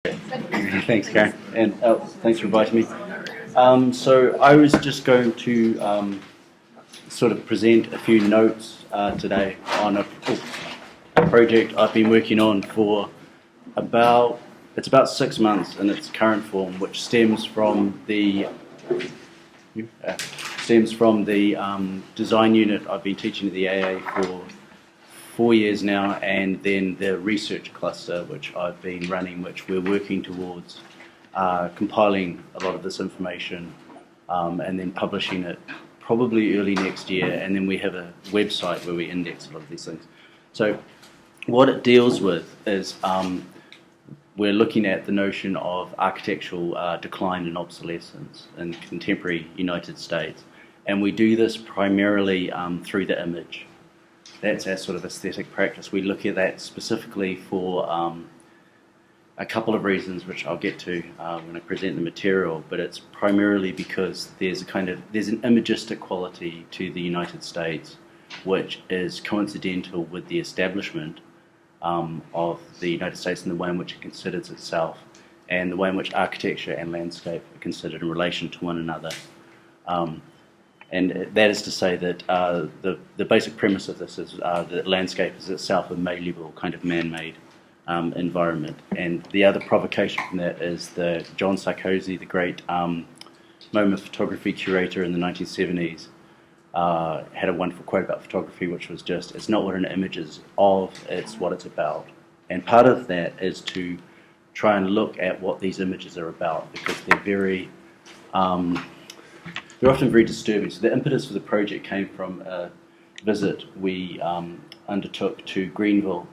Thanks, Karen, and thanks for inviting me. So I was just going to sort of present a few notes today on a project I've been working on for about 6 months in its current form, which stems from the design unit I've been teaching at the AA for 4 years now, and then the research cluster which I've been running, which we're working towards compiling a lot of this information and then publishing it probably early next year, and then we have a website where we index a lot of these things. So what it deals with is we're looking at the notion of architectural decline and obsolescence in contemporary United States, and we do this primarily through the image. That's our sort of aesthetic practice. We look at that specifically for a couple of reasons, which I'll get to when I present the material, but it's primarily because there's an imagistic quality to the United States which is coincidental with the establishment of the United States and the way in which it considers itself, and the way in which architecture and landscape are considered in relation to one another. And that is to say that the basic premise of this is that landscape is itself a malleable kind of man-made environment. And the other provocation from that is that John Sarkozy, the great MoMA photography curator in the 1970s, had a wonderful quote about photography, which was just, it's not what an image is of, it's what it's about. And part of that is to try and look at what these images are about, because they're often very disturbing. So the impetus for the project came from a visit we undertook to Greenville,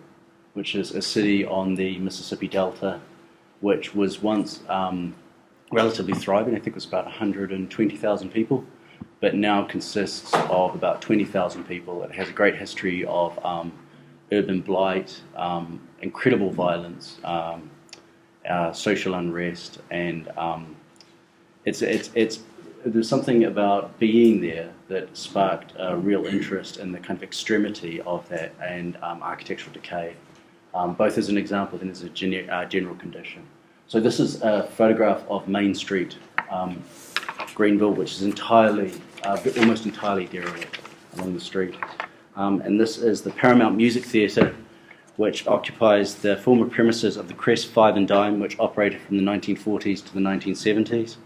which is a city on the Mississippi Delta, which was once relatively thriving. I think it was about 120,000 people, but now consists of about 20,000 people. It has a great history of urban blight, incredible violence, social unrest, and there's something about being there that sparked a real interest in the kind of extremity of that and architectural decay, both as an example and as a general condition. So this is a photograph of Main Street, Greenville, which is almost entirely derelict along the street. And this is the Paramount Music Theatre, which occupies the former premises of the Crest Five and Dime, which operated from the 1940s to the 1970s.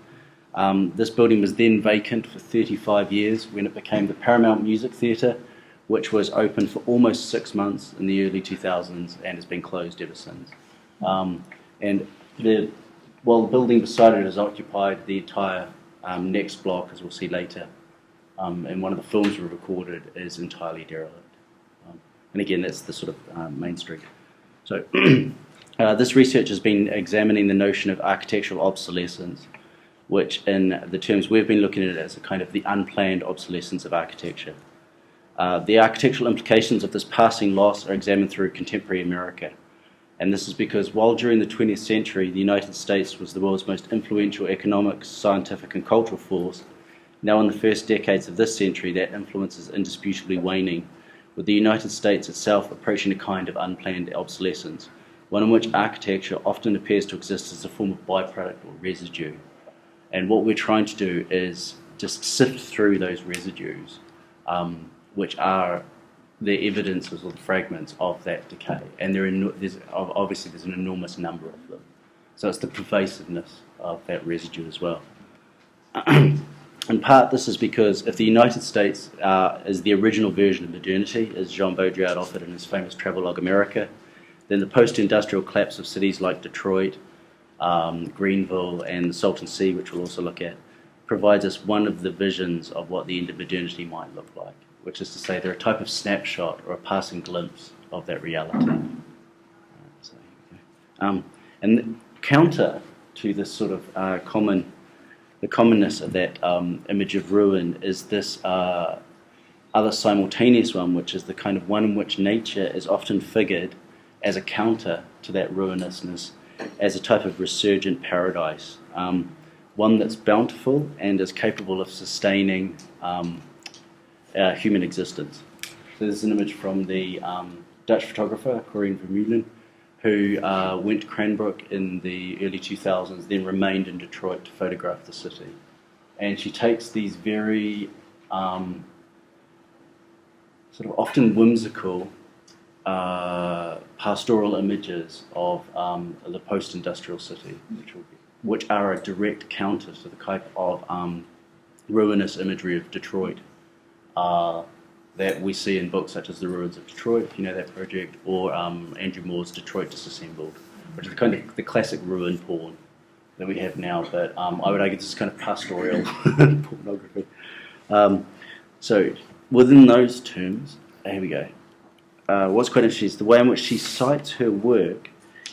This building was then vacant for 35 years when it became the Paramount Music Theatre, which was open for almost 6 months in the early 2000s and has been closed ever since. While the building beside it has occupied the entire next block, as we'll see later, and one of the films we recorded is entirely derelict. And again, that's the sort of Main Street. So this research has been examining the notion of architectural obsolescence, which in the terms we've been looking at it as a kind of the unplanned obsolescence of architecture. The architectural implications of this passing loss are examined through contemporary America. And this is because while during the 20th century the United States was the world's most influential economic, scientific and cultural force, now in the first decades of this century that influence is indisputably waning, with the United States itself approaching a kind of unplanned obsolescence, one in which architecture often appears to exist as a form of byproduct or residue. And what we're trying to do is just sift through those residues, which are the evidences or the fragments of that decay. And obviously there's an enormous number of them. So it's the pervasiveness of that residue as well. In part, this is because if the United States is the original version of modernity, as Jean Baudrillard offered in his famous travelogue America, then the post-industrial collapse of cities like Detroit, Greenville and the Salton Sea, which we'll also look at, provides us one of the visions of what the end of modernity might look like, which is to say they're a type of snapshot or a passing glimpse of that reality. And counter to this sort of the commonness of that image of ruin is this other simultaneous one, which is the kind of one in which nature is often figured as a counter to that ruinousness, as a type of resurgent paradise, one that's bountiful and is capable of sustaining human existence. So this is an image from the Dutch photographer Corine Vermeulen, who went to Cranbrook in the early 2000s, then remained in Detroit to photograph the city. And she takes these very sort of often whimsical pastoral images of the post-industrial city, which are a direct counter to the type of ruinous imagery of Detroit that we see in books such as The Ruins of Detroit, if you know that project, or Andrew Moore's Detroit Disassembled, which is kind of the classic ruin porn that we have now, but I would argue this is kind of pastoral pornography. So within those terms, here we go. What's quite interesting is the way in which she cites her work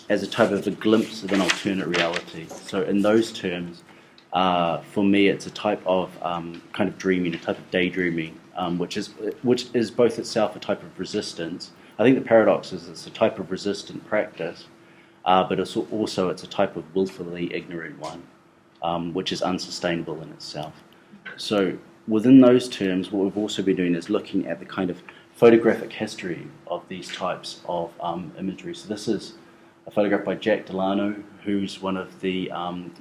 as a type of a glimpse of an alternate reality. So in those terms, for me, it's a type of kind of dreaming, a type of daydreaming, which is both itself a type of resistance. I think the paradox is it's a type of resistant practice, but it's also it's a type of willfully ignorant one, which is unsustainable in itself. So within those terms, what we've also been doing is looking at the kind of photographic history of these types of imagery. So this is a photograph by Jack Delano, who's one of the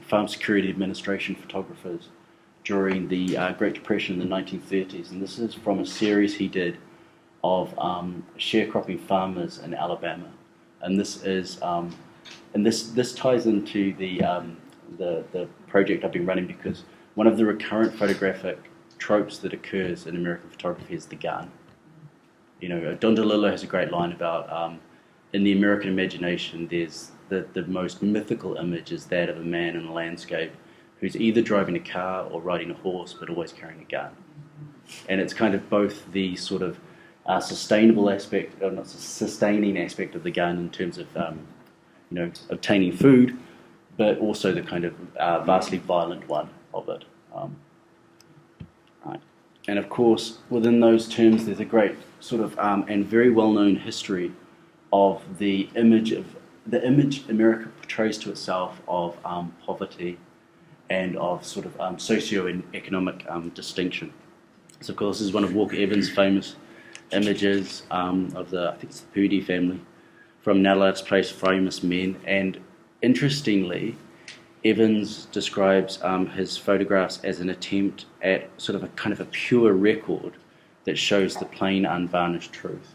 Farm Security Administration photographers during the Great Depression in the 1930s. And this is from a series he did of sharecropping farmers in Alabama. And this is this ties into the project I've been running, because one of the recurrent photographic tropes that occurs in American photography is the gun. You know, Don DeLillo has a great line about in the American imagination, there's the most mythical image is that of a man in a landscape who's either driving a car or riding a horse, but always carrying a gun. And it's kind of both the sort of sustainable aspect, or not sustaining aspect of the gun in terms of you know, obtaining food, but also the kind of vastly violent one of it. Right. And of course, within those terms, there's a great sort of and very well-known history of the image America portrays to itself of poverty and of sort of socio-economic distinction. So of course, this is one of Walker Evans' famous images of I think it's the Purdy family, from Nallard's Place, Famous Men. And interestingly, Evans describes his photographs as an attempt at sort of a kind of a pure record that shows the plain, unvarnished truth,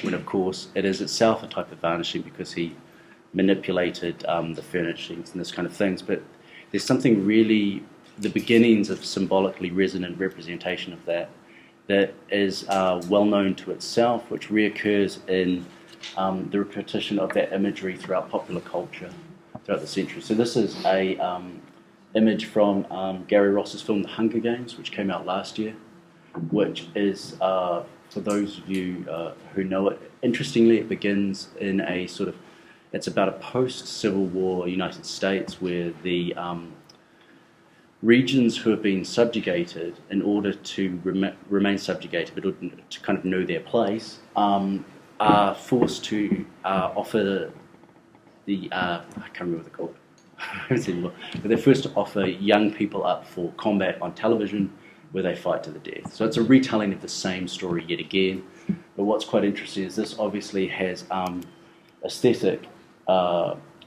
when of course it is itself a type of varnishing, because he manipulated the furnishings and this kind of things. But there's something really, the beginnings of symbolically resonant representation of that is well known to itself, which reoccurs in the repetition of that imagery throughout popular culture throughout the century. So this is a image from Gary Ross's film The Hunger Games, which came out last year, which is, for those of you who know it, interestingly, it begins in a sort of, it's about a post-Civil War United States where the regions who have been subjugated, in order to remain subjugated, but to kind of know their place, are forced to offer the, I can't remember what they're called, but they're forced to offer young people up for combat on television, where they fight to the death. So it's a retelling of the same story yet again. But what's quite interesting is this obviously has aesthetic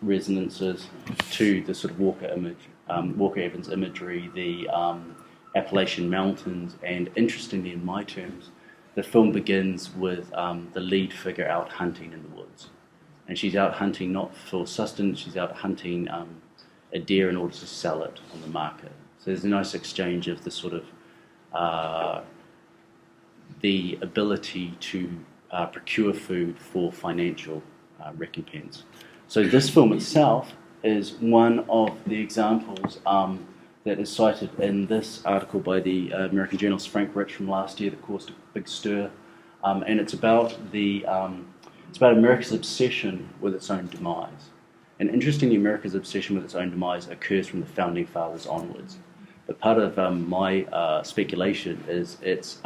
resonances to the sort of Walker Evans imagery, the Appalachian Mountains, and interestingly, in my terms, the film begins with the lead figure out hunting in the woods. And she's out hunting not for sustenance, she's out hunting a deer in order to sell it on the market. So there's a nice exchange of the sort of the ability to procure food for financial recompense. So this film itself is one of the examples that is cited in this article by the American journalist Frank Rich from last year that caused a big stir, and it's about America's obsession with its own demise. And interestingly, America's obsession with its own demise occurs from the Founding Fathers onwards. But part of my speculation is its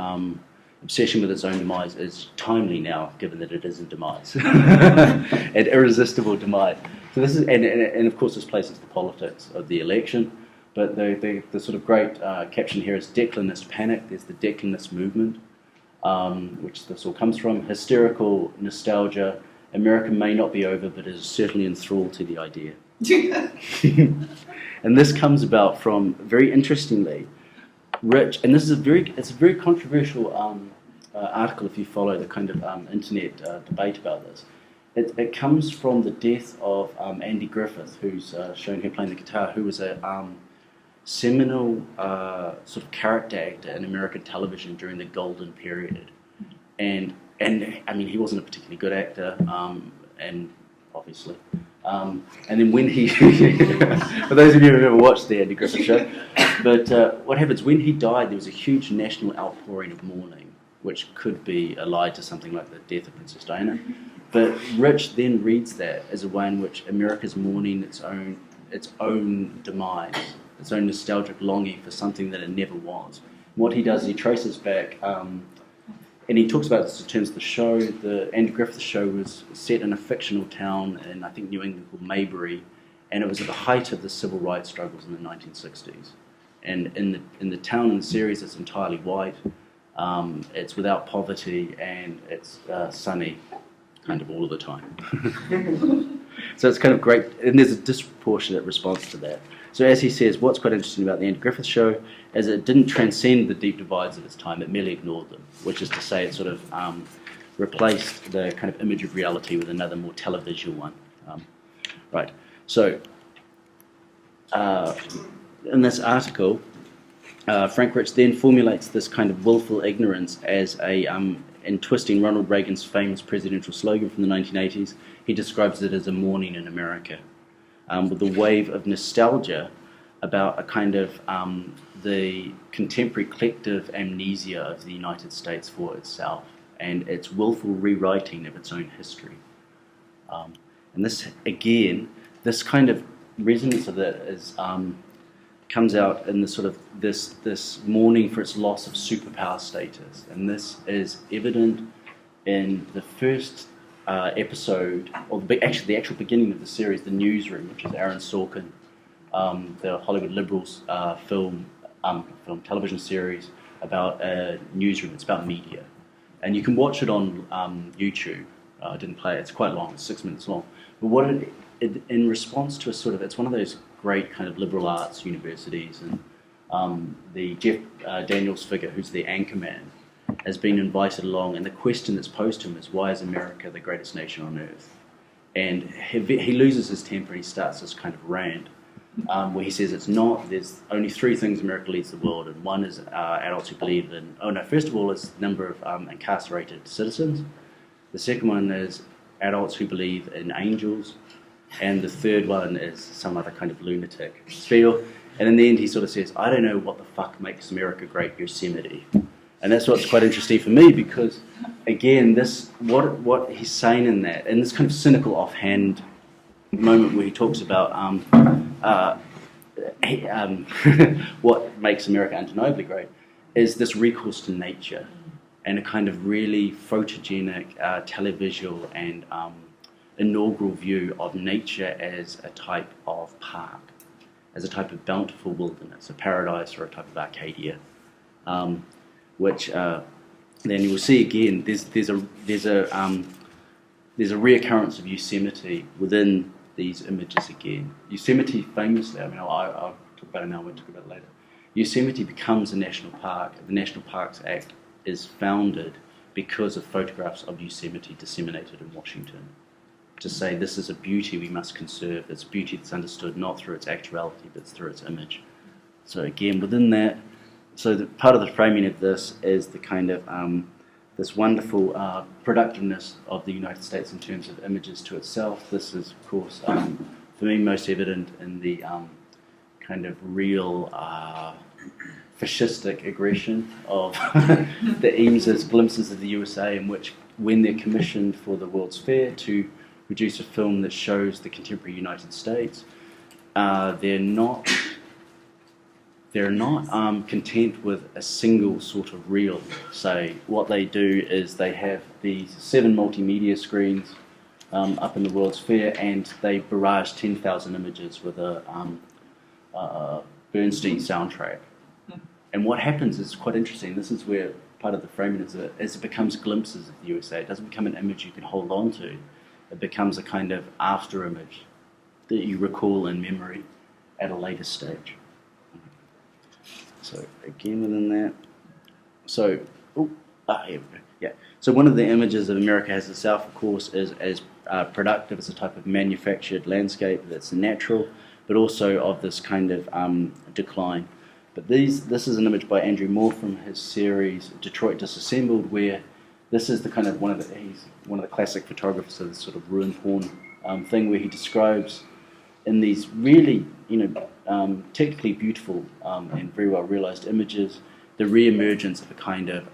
obsession with its own demise is timely now, given that it is in demise, an irresistible demise. So this is, and of course, this places the politics of the election. But the sort of great caption here is Declinist panic. There's the Declinist movement, which this all comes from, hysterical nostalgia America may not be over, but is certainly enthralled to the idea. And this comes about from, very interestingly, Rich, and this is it's a very controversial article if you follow the kind of internet debate about this. It comes from the death of Andy Griffith, who's shown here playing the guitar, who was a seminal sort of character actor in American television during the golden period. And I mean, he wasn't a particularly good actor, and obviously. And then when he, for those of you who've ever watched the Andy Griffith show, but what happens, when he died, there was a huge national outpouring of mourning, which could be allied to something like the death of Princess Diana. But Rich then reads that as a way in which America's mourning its own demise, its own nostalgic longing for something that it never was. What he does is he traces back, and he talks about this in terms of the show. The Andy Griffith show was set in a fictional town in, I think, New England called Maybury, and it was at the height of the civil rights struggles in the 1960s. And in the town in the series, it's entirely white, it's without poverty, and it's sunny kind of all of the time. So it's kind of great, and there's a disproportionate response to that. So as he says, what's quite interesting about the Andy Griffith show is it didn't transcend the deep divides of its time, it merely ignored them, which is to say it sort of replaced the kind of image of reality with another more televisual one. Right, so in this article, Frank Rich then formulates this kind of willful ignorance as in twisting Ronald Reagan's famous presidential slogan from the 1980s, he describes it as a mourning in America, with a wave of nostalgia about a kind of the contemporary collective amnesia of the United States for itself and its willful rewriting of its own history. And this, again, this kind of resonance of that is comes out in the sort of this mourning for its loss of superpower status, and this is evident in the first episode, or actually the actual beginning of the series, The Newsroom, which is Aaron Sorkin, the Hollywood Liberals television series about a newsroom. It's about media, and you can watch it on YouTube. I didn't play it; it's quite long, it's 6 minutes long. But what in response to a sort of, it's one of those great kind of liberal arts universities, and the Jeff Daniels figure, who's the anchorman, has been invited along, and the question that's posed to him is, why is America the greatest nation on earth? And he loses his temper and he starts this kind of rant where he says it's not, there's only three things America leads the world, and one is adults who believe in, first of all is the number of incarcerated citizens, the second one is adults who believe in angels, and the third one is some other kind of lunatic spiel. And in the end he sort of says, I don't know what the fuck makes America great, Yosemite. And that's what's quite interesting for me, because again, this what he's saying in that, in this kind of cynical offhand moment where he talks about what makes America undeniably great, is this recourse to nature and a kind of really photogenic, televisual and inaugural view of nature as a type of park, as a type of bountiful wilderness, a paradise or a type of Arcadia, which then you will see again. There's a reoccurrence of Yosemite within these images again. Yosemite famously, I mean, I'll talk about it now. We'll talk about it later. Yosemite becomes a national park. The National Parks Act is founded because of photographs of Yosemite disseminated in Washington, to say this is a beauty we must conserve. It's a beauty that's understood not through its actuality, but through its image. So again, within that, so part of the framing of this is the kind of this wonderful productiveness of the United States in terms of images to itself. This is, of course, for me, most evident in the kind of real fascistic aggression of the Eames's glimpses of the USA, in which, when they're commissioned for the World's Fair to produce a film that shows the contemporary United States, they're not content with a single sort of reel. So what they do is they have these 7 multimedia screens up in the World's Fair, and they barrage 10,000 images with a Bernstein soundtrack. And what happens is quite interesting. This is where part of the framing is, as it becomes glimpses of the USA. It doesn't become an image you can hold on to. it becomes a kind of after image that you recall in memory at a later stage. So again within that, so here we go. Yeah. So one of the images of America as itself, of course, is as productive as a type of manufactured landscape that's natural, but also of this kind of decline. But this is an image by Andrew Moore from his series Detroit Disassembled, where this is the kind of he's one of the classic photographers of this sort of ruin porn thing, where he describes in these really technically beautiful and very well realized images the re-emergence of a kind of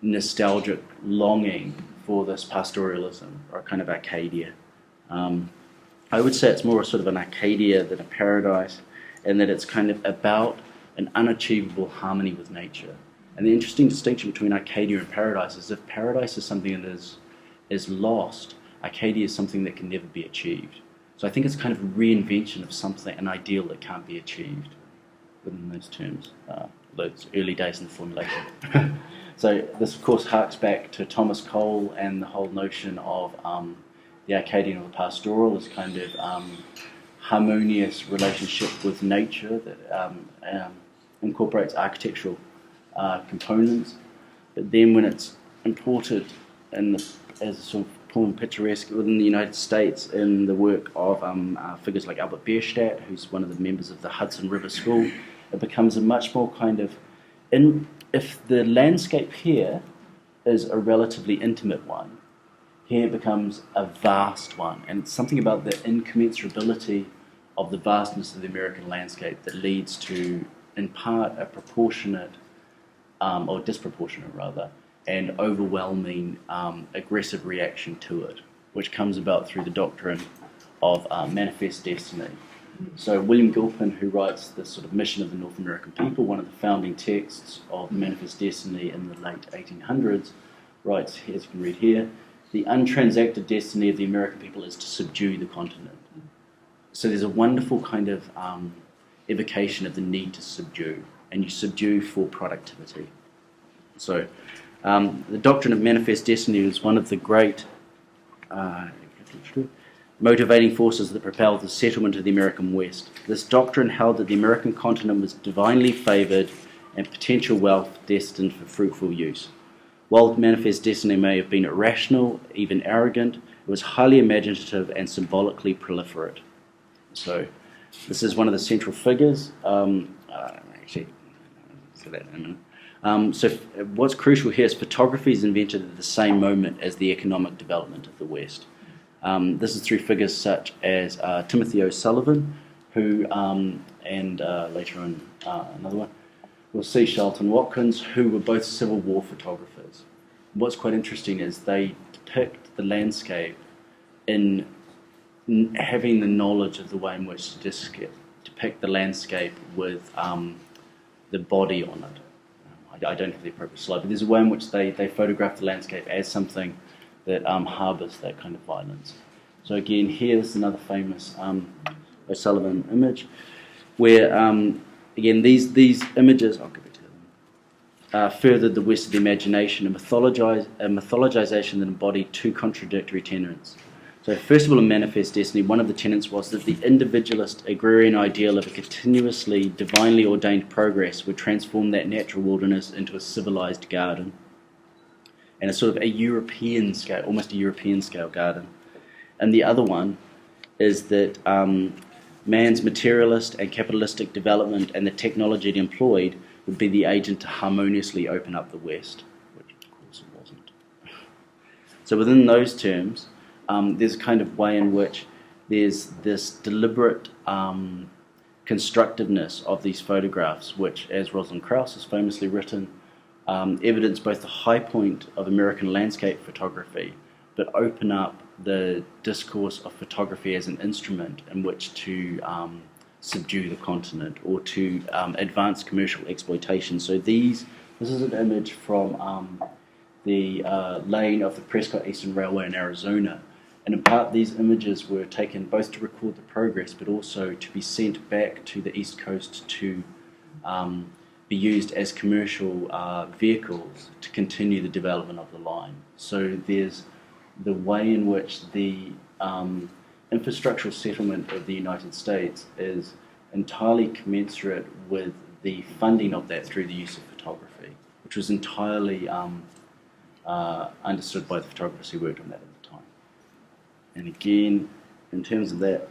nostalgic longing for this pastoralism, or a kind of Arcadia. I would say it's more sort of an Arcadia than a paradise, and that it's kind of about an unachievable harmony with nature. And the interesting distinction between Arcadia and paradise is if paradise is something that is lost, Arcadia is something that can never be achieved. So I think it's kind of a reinvention of something, an ideal that can't be achieved within those terms, those early days in the formulation. So this, of course, harks back to Thomas Cole and the whole notion of the Arcadian or the pastoral as kind of harmonious relationship with nature that incorporates architectural components. But then when it's imported as a sort of poem picturesque within the United States in the work of figures like Albert Bierstadt, who's one of the members of the Hudson River School, it becomes a much more kind of, if the landscape here is a relatively intimate one, here it becomes a vast one, and it's something about the incommensurability of the vastness of the American landscape that leads to, in part, a proportionate, or disproportionate rather, and overwhelming aggressive reaction to it, which comes about through the doctrine of manifest destiny. So William Gilpin, who writes the sort of mission of the North American people, one of the founding texts of manifest destiny in the late 1800s, writes, as you can read here, the untransacted destiny of the American people is to subdue the continent. So there's a wonderful kind of evocation of the need to subdue, and you subdue for productivity. So the doctrine of manifest destiny is one of the great motivating forces that propelled the settlement of the American West. This doctrine held that the American continent was divinely favoured and potential wealth destined for fruitful use. While manifest destiny may have been irrational, even arrogant, it was highly imaginative and symbolically proliferate. So this is one of the central figures. So what's crucial here is photography is invented at the same moment as the economic development of the West. This is through figures such as Timothy O'Sullivan, who, and later on another one, we'll see Charlton Watkins, who were both Civil War photographers. What's quite interesting is they depict the landscape in having the knowledge of the way in which to depict the landscape with the body on it. I don't have the appropriate slide, but there's a way in which they photograph the landscape as something that harbours that kind of violence. So again, here's another famous O'Sullivan image, where again these images, I'll give it to them, furthered the West of the imagination, a mythologization that embodied two contradictory tenets. So first of all, in Manifest Destiny, one of the tenets was that the individualist agrarian ideal of a continuously divinely ordained progress would transform that natural wilderness into a civilized garden, and a sort of a European scale, almost a European scale garden. And the other one is that man's materialist and capitalistic development and the technology it employed would be the agent to harmoniously open up the West, which of course it wasn't. So within those terms, there's a kind of way in which there's this deliberate constructiveness of these photographs, which, as Rosalind Krauss has famously written, evidence both the high point of American landscape photography, but open up the discourse of photography as an instrument in which to subdue the continent or to advance commercial exploitation. So this is an image from the laying of the Prescott Eastern Railway in Arizona. And in part, these images were taken both to record the progress, but also to be sent back to the East Coast to be used as commercial vehicles to continue the development of the line. So there's the way in which the infrastructural settlement of the United States is entirely commensurate with the funding of that through the use of photography, which was entirely understood by the photographers who worked on that at the time. And again, in terms of that,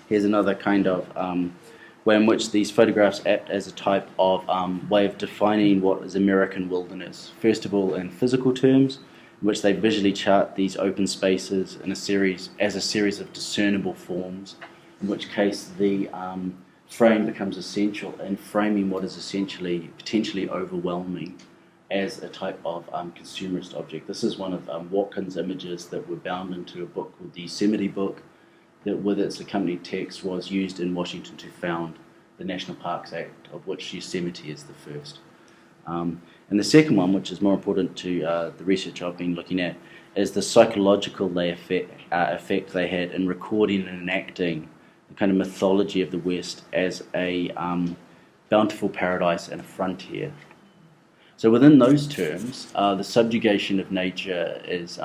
here's another kind of way in which these photographs act as a type of way of defining what is American wilderness. First of all, in physical terms, in which they visually chart these open spaces in as a series of discernible forms, in which case the frame becomes essential in framing what is essentially potentially overwhelming as a type of consumerist object. This is one of Watkins' images that were bound into a book called the Yosemite Book, that with its accompanying text was used in Washington to found the National Parks Act, of which Yosemite is the first. And the second one, which is more important to the research I've been looking at, is the psychological effect they had in recording and enacting the kind of mythology of the West as a bountiful paradise and a frontier. So within those terms, the subjugation of nature is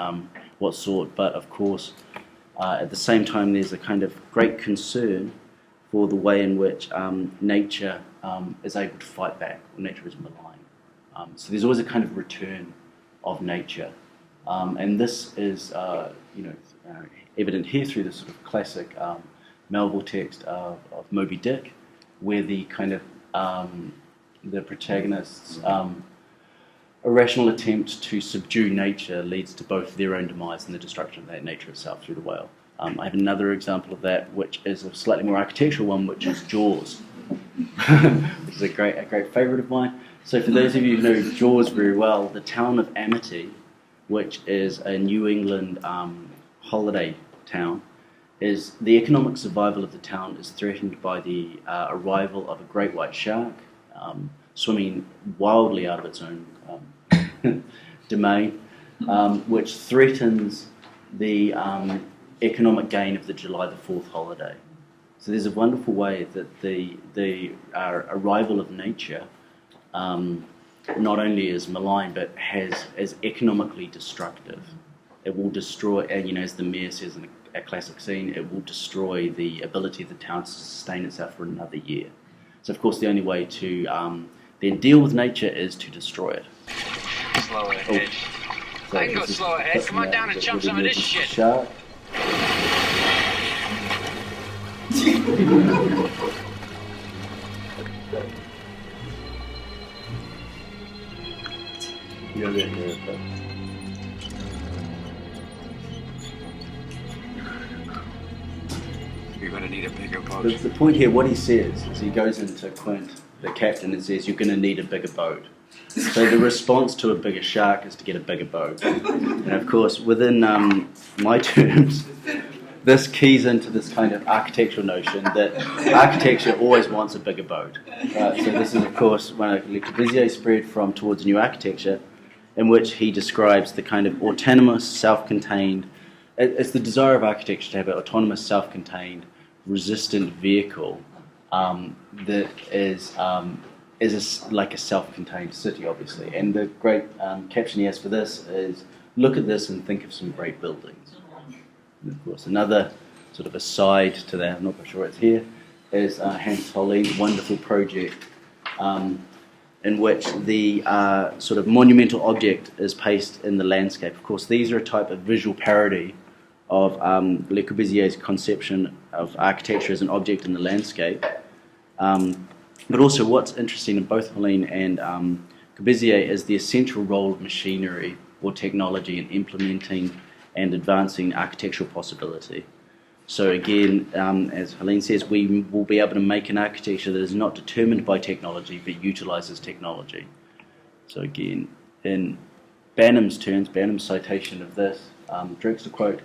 what's sought, but of course, at the same time, there's a kind of great concern for the way in which nature is able to fight back, or nature is malign. So there's always a kind of return of nature, and this is, evident here through the sort of classic Melville text of Moby Dick, where the kind of the protagonist's irrational attempt to subdue nature leads to both their own demise and the destruction of that nature itself through the whale. I have another example of that, which is a slightly more architectural one, which is Jaws, which is a great favourite of mine. So for those of you who know Jaws very well, the town of Amity, which is a New England holiday town, is the economic survival of the town is threatened by the arrival of a great white shark swimming wildly out of its own domain, which threatens the economic gain of the July the 4th holiday. So there's a wonderful way that the arrival of nature not only is malign, but is economically destructive. It will destroy, as the mayor says in a classic scene, it will destroy the ability of the town to sustain itself for another year. So of course the only way to then deal with nature is to destroy it. Slow ahead. So I can go slow ahead. Come on down and jump some of this shit. Shark. You're going to hear it. You're going to need a bigger boat. The point here, what he says, is he goes into Quint, the captain, and says, you're going to need a bigger boat. So the response to a bigger shark is to get a bigger boat. And of course, within my terms, this keys into this kind of architectural notion that architecture always wants a bigger boat. So this is, of course, when Le Corbusier spread from towards new architecture, in which he describes the kind of autonomous, self-contained, it's the desire of architecture to have an autonomous, self-contained, resistant vehicle that is like a self-contained city, obviously. And the great caption he has for this is, look at this and think of some great buildings. And of course, another sort of aside to that, I'm not quite sure it's here, is Hans Holstein's wonderful project in which the sort of monumental object is placed in the landscape. Of course, these are a type of visual parody of Le Corbusier's conception of architecture as an object in the landscape. But also what's interesting in both Helene and Corbusier is the essential role of machinery or technology in implementing and advancing architectural possibility. So again, as Helene says, we will be able to make an architecture that is not determined by technology but utilizes technology. So again, in Banham's terms, Banham's citation of this, Drexler quote,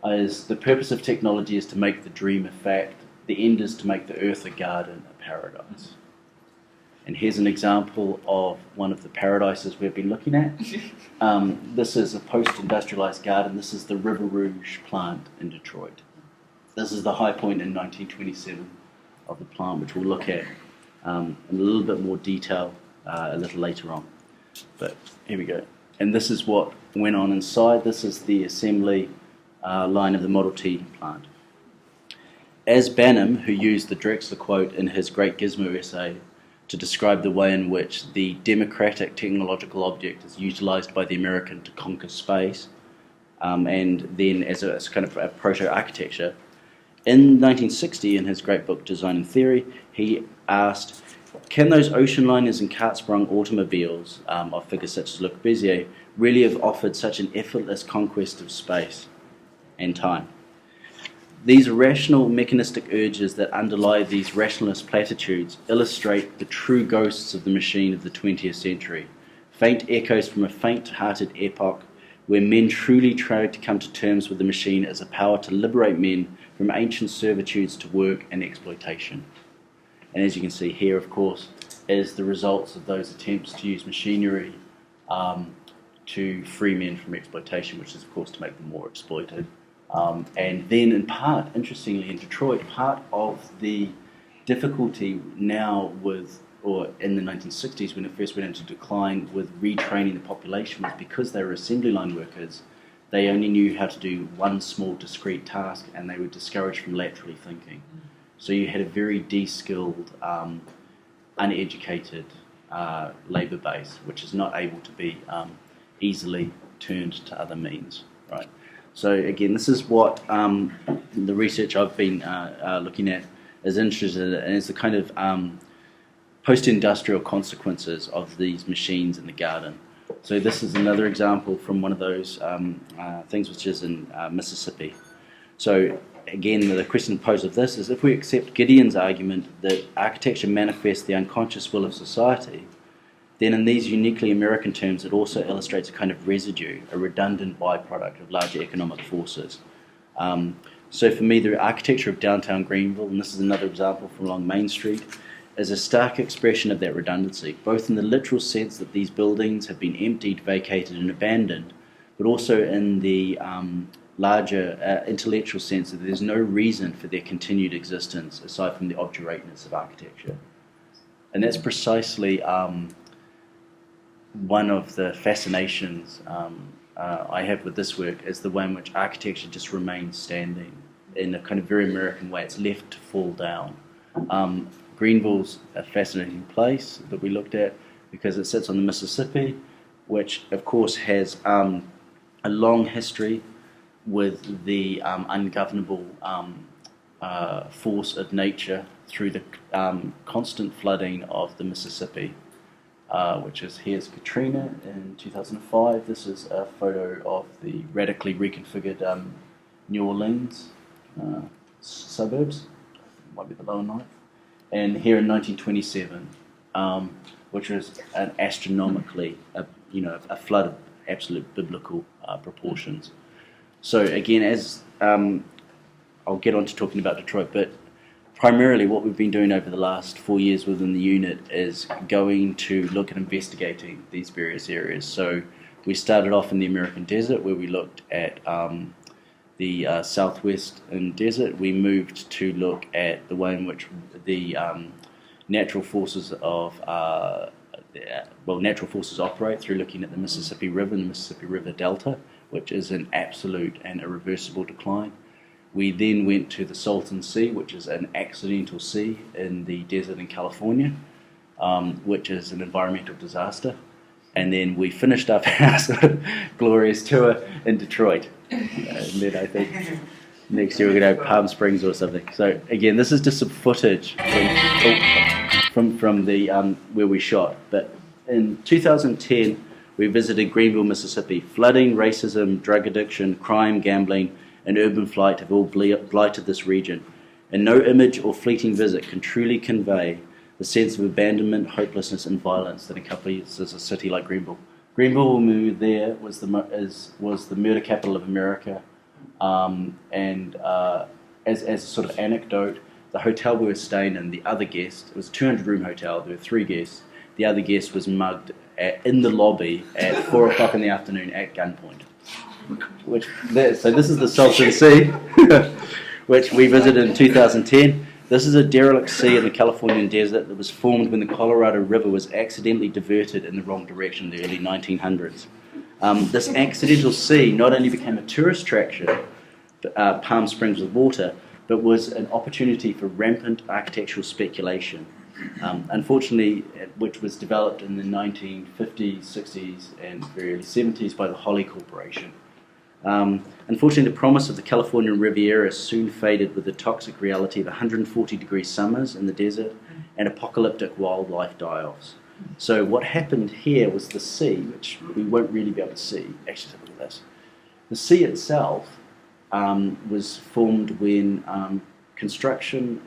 is the purpose of technology is to make the dream a fact, the end is to make the earth a garden, a paradise. And here's an example of one of the paradises we've been looking at. This is a post-industrialized garden. This is the River Rouge plant in Detroit. This is the high point in 1927 of the plant, which we'll look at in a little bit more detail a little later on. But here we go. And this is what went on inside. This is the assembly line of the Model T plant. As Banham, who used the Drexler quote in his Great Gizmo essay to describe the way in which the democratic technological object is utilized by the American to conquer space, and then as a kind of a proto-architecture, in 1960, in his great book Design and Theory, he asked, can those ocean liners and cart-sprung automobiles of figures such as Le Corbusier really have offered such an effortless conquest of space and time? These irrational mechanistic urges that underlie these rationalist platitudes illustrate the true ghosts of the machine of the 20th century, faint echoes from a faint-hearted epoch where men truly tried to come to terms with the machine as a power to liberate men from ancient servitudes to work and exploitation. And as you can see here, of course, is the results of those attempts to use machinery to free men from exploitation, which is, of course, to make them more exploited. And then in part, interestingly, in Detroit, part of the difficulty now with, or in the 1960s when it first went into decline with retraining the population, was because they were assembly line workers, they only knew how to do one small discrete task and they were discouraged from laterally thinking. So you had a very de-skilled, uneducated labour base, which is not able to be easily turned to other means, right? So again, this is what the research I've been looking at is interested in, is the kind of post-industrial consequences of these machines in the garden. So this is another example from one of those things which is in Mississippi. So again, the question posed of this is, if we accept Gideon's argument that architecture manifests the unconscious will of society, then in these uniquely American terms, it also illustrates a kind of residue, a redundant byproduct of larger economic forces. So for me, the architecture of downtown Greenville, and this is another example from along Main Street, is a stark expression of that redundancy, both in the literal sense that these buildings have been emptied, vacated, and abandoned, but also in the larger intellectual sense that there's no reason for their continued existence aside from the obdurateness of architecture. And that's precisely one of the fascinations I have with this work, is the way in which architecture just remains standing in a kind of very American way. It's left to fall down. Greenville's a fascinating place that we looked at because it sits on the Mississippi, which of course has a long history with the ungovernable force of nature through the constant flooding of the Mississippi, which is, here's Katrina in 2005. This is a photo of the radically reconfigured New Orleans suburbs, might be the Lower Ninth. And here in 1927, which was an astronomically, a flood of absolute biblical proportions. So again, as I'll get on to talking about Detroit, but primarily what we've been doing over the last 4 years within the unit is going to look at investigating these various areas. So we started off in the American desert, where we looked at the southwestern desert. We moved to look at the way in which the natural forces operate through looking at the Mississippi River and the Mississippi River Delta, which is an absolute and irreversible decline. We then went to the Salton Sea, which is an accidental sea in the desert in California, which is an environmental disaster. And then we finished up our sort of glorious tour in Detroit. And then I think next year we're going to have Palm Springs or something. So again, this is just some footage from the where we shot. But in 2010, we visited Greenville, Mississippi. Flooding, racism, drug addiction, crime, gambling, and urban flight have all blighted this region. And no image or fleeting visit can truly convey the sense of abandonment, hopelessness, and violence that accompanies a city like Greenville. Greenville, when we were there, was the murder capital of America. And as a sort of anecdote, the hotel we were staying in, the other guest, it was a 200-room hotel, there were 3 guests. The other guest was mugged in the lobby at 4 o'clock in the afternoon at gunpoint. So this is the Salton Sea, which we visited in 2010. This is a derelict sea in the Californian desert that was formed when the Colorado River was accidentally diverted in the wrong direction in the early 1900s. This accidental sea not only became a tourist attraction, Palm Springs with water, but was an opportunity for rampant architectural speculation. Unfortunately, which was developed in the 1950s, 60s, and very early 70s by the Holly Corporation. Unfortunately, the promise of the Californian Riviera soon faded with the toxic reality of 140-degree summers in the desert and apocalyptic wildlife die-offs. So what happened here was the sea, which we won't really be able to see. Actually, look at this. The sea itself was formed when construction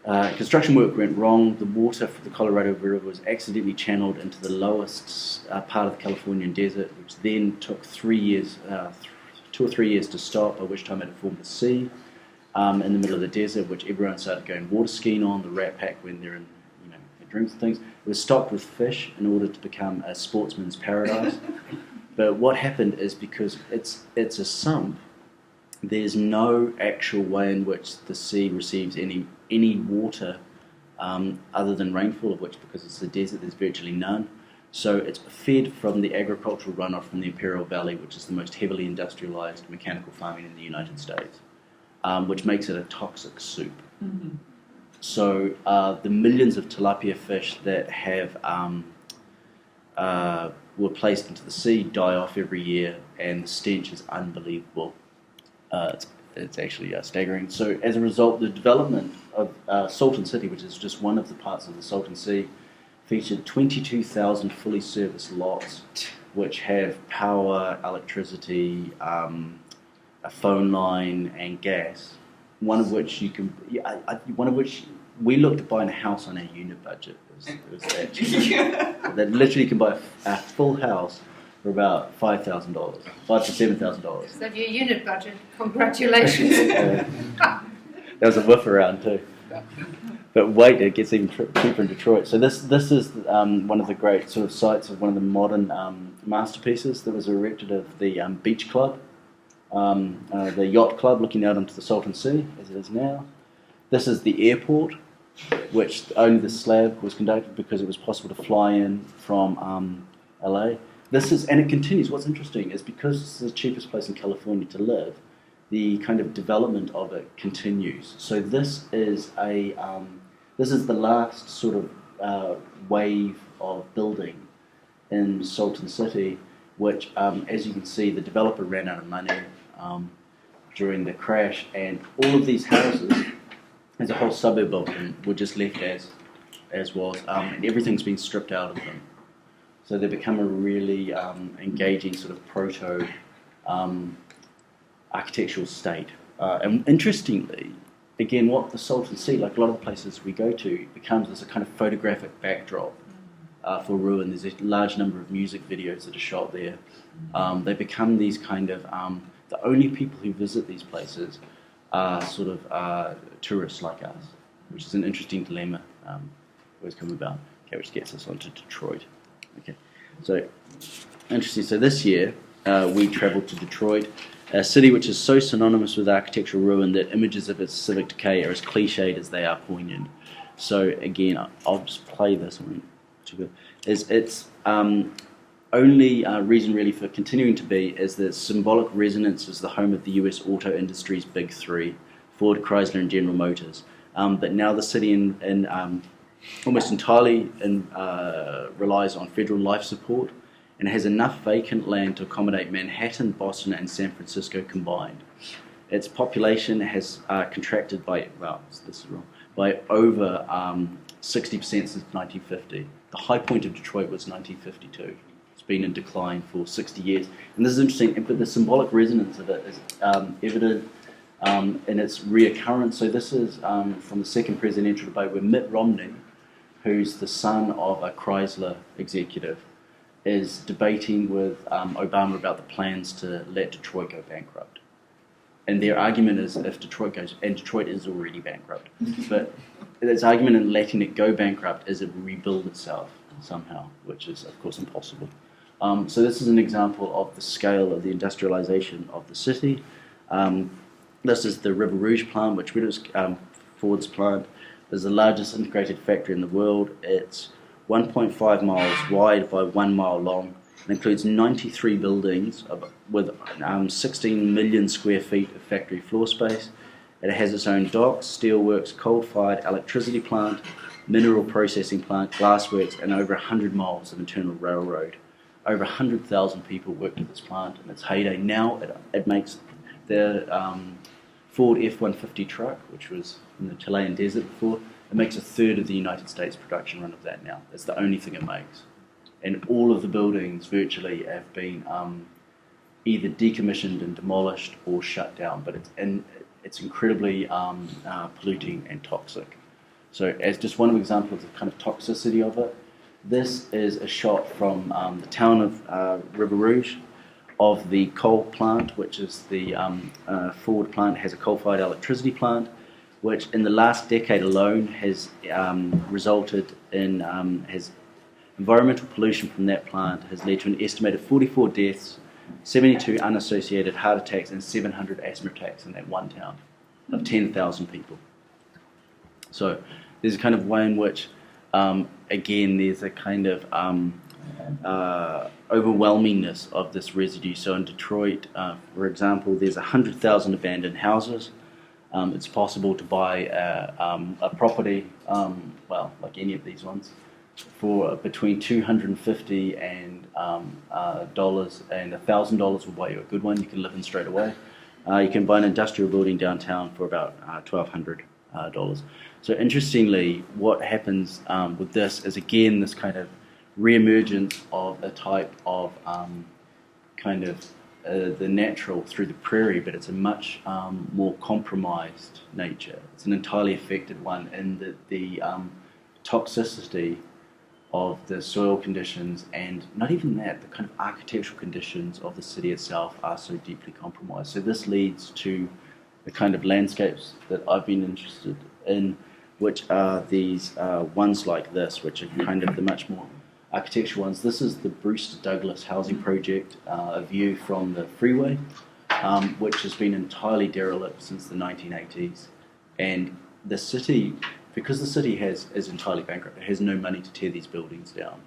work went wrong. The water for the Colorado River was accidentally channeled into the lowest part of the Californian desert, which then took 3 years, 2 or 3 years to stop, by which time it had formed the sea in the middle of the desert, which everyone started going water skiing on. The Rat Pack, when they're in, their drinks and things, it was stocked with fish in order to become a sportsman's paradise. But what happened is, because it's a sump, there's no actual way in which the sea receives any water other than rainfall, of which, because it's the desert, there's virtually none. So it's fed from the agricultural runoff from the Imperial Valley, which is the most heavily industrialized mechanical farming in the United States, which makes it a toxic soup. Mm-hmm. So the millions of tilapia fish that were placed into the sea die off every year, and the stench is unbelievable. It's actually staggering. So as a result, the development of Salton City, which is just one of the parts of the Salton Sea, featured 22,000 fully serviced lots, which have power, electricity, a phone line, and gas. One of which we looked at buying a house on our unit budget. It was that that literally can buy a full house for about $5,000, $5,000 to $7,000. Is that your unit budget? Congratulations. There was a whiff around too. But wait, it gets even cheaper in Detroit. So this is one of the great sort of sites of one of the modern masterpieces that was erected of the beach club, the yacht club looking out onto the Salton Sea, as it is now. This is the airport, which only the slab was conducted because it was possible to fly in from LA. And it continues. What's interesting is, because it's the cheapest place in California to live, the kind of development of it continues. So this is the last sort of wave of building in Salton City, which, as you can see, the developer ran out of money during the crash, and all of these houses, as a whole suburb of them, were just left as was, and everything's been stripped out of them. So they become a really engaging sort of proto architectural state. And interestingly, again, what the Salton Sea, like a lot of the places we go to, becomes as a kind of photographic backdrop for ruin. There's a large number of music videos that are shot there. They become these kind of, the only people who visit these places are sort of tourists like us, which is an interesting dilemma always come about, okay, which gets us onto Detroit. Okay, so interesting. So this year we travelled to Detroit, a city which is so synonymous with architectural ruin that images of its civic decay are as cliched as they are poignant. So again, I'll just play this one. It's only reason really for continuing to be is that symbolic resonance is the home of the US auto industry's big three, Ford, Chrysler, and General Motors. But now the city almost entirely relies on federal life support, and has enough vacant land to accommodate Manhattan, Boston, and San Francisco combined. Its population has contracted by over 60% since 1950. The high point of Detroit was 1952. It's been in decline for 60 years. And this is interesting, but the symbolic resonance of it is evident in its reoccurrence. So this is from the second presidential debate, where Mitt Romney, who's the son of a Chrysler executive, is debating with Obama about the plans to let Detroit go bankrupt. And their argument is, if Detroit goes, and Detroit is already bankrupt, but its argument in letting it go bankrupt is it will rebuild itself somehow, which is, of course, impossible. So this is an example of the scale of the industrialization of the city. This is the River Rouge plant, which was Ford's plant. It's the largest integrated factory in the world. It's 1.5 miles wide by 1 mile long, It includes 93 buildings with 16 million square feet of factory floor space. It has its own docks, steelworks, coal-fired electricity plant, mineral processing plant, glassworks, and over 100 miles of internal railroad. Over 100,000 people worked at this plant in its heyday. Now it makes the Ford F-150 truck, which was in the Chilean desert before. It makes a third of the United States production run of that now. It's the only thing it makes. And all of the buildings virtually have been either decommissioned and demolished or shut down. But it's incredibly polluting and toxic. So as just one example of the kind of toxicity of it, this is a shot from the town of Rouge of the coal plant, which is the Ford plant, has a coal-fired electricity plant, which in the last decade alone has resulted in, environmental pollution from that plant has led to an estimated 44 deaths, 72 unassociated heart attacks, and 700 asthma attacks in that one town of 10,000 people. So there's a kind of way in which, again, there's a kind of overwhelmingness of this residue. So in Detroit, for example, there's 100,000 abandoned houses. It's possible to buy a property, well, like any of these ones, for between $250 and dollars and $1,000 will buy you a good one you can live in straight away. You can buy an industrial building downtown for about $1,200. So interestingly, what happens with this is again this kind of re-emergence of a type of the natural through the prairie, but it's a much more compromised nature. It's an entirely affected one in that the toxicity of the soil conditions, and not even that, the kind of architectural conditions of the city itself are so deeply compromised. So this leads to the kind of landscapes that I've been interested in, which are these ones like this, which are kind of the much more architectural ones. This is the Brewster Douglas housing project, a view from the freeway, which has been entirely derelict since the 1980s. And the city, because the city is entirely bankrupt, it has no money to tear these buildings down.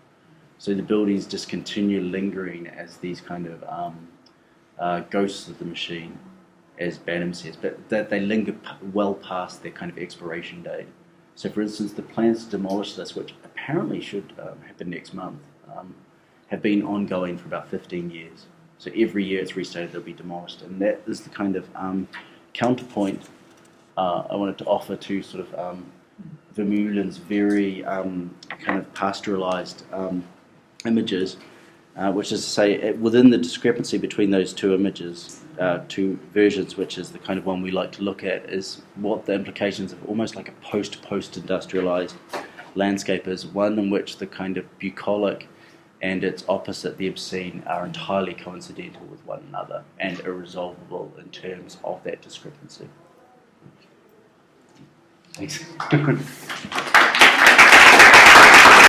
So the buildings just continue lingering as these kind of ghosts of the machine, as Banham says, but that they linger well past their kind of expiration date. So for instance, the plans to demolish this, which apparently should happen next month, have been ongoing for about 15 years. So every year it's restated they'll be demolished. And that is the kind of counterpoint I wanted to offer to sort of Vermeulen's very kind of pastoralized images, which is to say, within the discrepancy between those two images, two versions, which is the kind of one we like to look at, is what the implications of almost like a post-industrialized landscape is, one in which the kind of bucolic and its opposite, the obscene, are entirely coincidental with one another and irresolvable in terms of that discrepancy. Thanks.